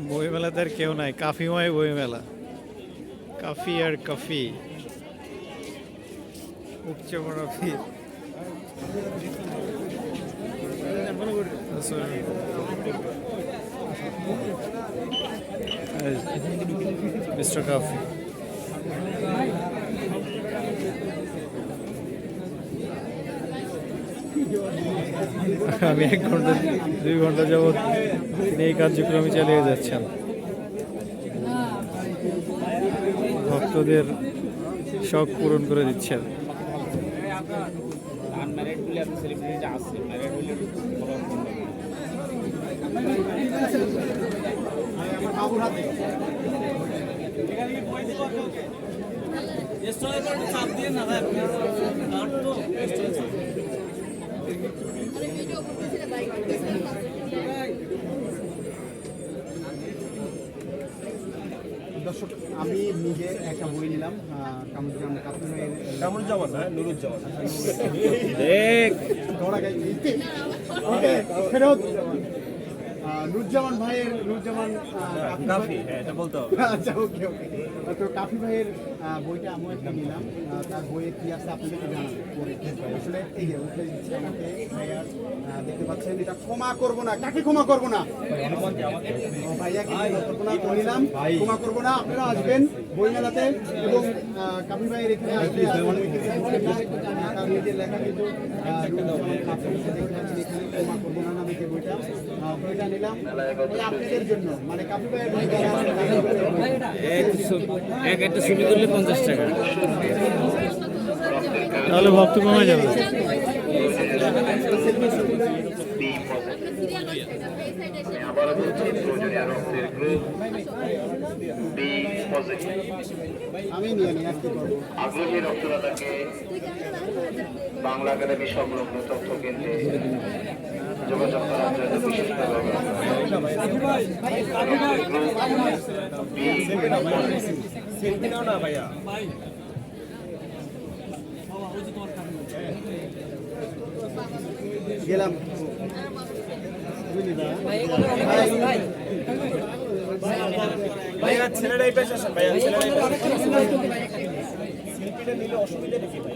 বইমেলাতে আর কেউ নাই, কাফিময় বইমেলা। কাফি আর কাফি, উপচে পড়া ভিড়। মিস্টার কাফি। আমি 1 ঘন্টা 2 ঘন্টা যাবৎ তিনি এই কার্যক্রমে চালিয়ে যাচ্ছেন, ভক্তদের শখ পূরণ করে দিচ্ছেন। দর্শক, আমি নিজে একটা বই নিলাম নুরুজ্জামান ভাইয়ের আচ্ছা, ওকে ওকে। তো কাফি ভাইয়ের বইটা আমি একটা নিলাম। তার বইয়ে কি আছে আপনাদেরকে জানাবো। আসলে এই যে উঠে দিচ্ছে আমাকে ভাইয়া, দেখতে পাচ্ছেন, এটা ক্ষমা করবো না। কাকে ক্ষমা করবো না? ভাইয়াকে নিলাম, ক্ষমা করবো না। আপনারা আসবেন বইমেলাতে এবং কাফি ভাইয়ের এখানে আসলে তার নিজের লেখা কিন্তু ক্ষমা করবো না নামে যে বইটা নিলাম আপনাদের জন্য, মানে কাফি ভাইয়ের একটা ছবি করলে 50 টাকা, তাহলে ভক্ত কমে যাবে। আমি নিয়ে নিই আর কি করবো। আগ্রহী রক্তদাতাকে বাংলা একাডেমি সংলগ্ন তথ্য কেন্দ্রে যোগাযোগ করার জন্য বিশেষভাবে গেলাম। ভাইয়া ছেলেরাই পেশ আসেন, ভাইয়া ছেলেরাই নিলে অসুবিধা নাকি ভাইয়া?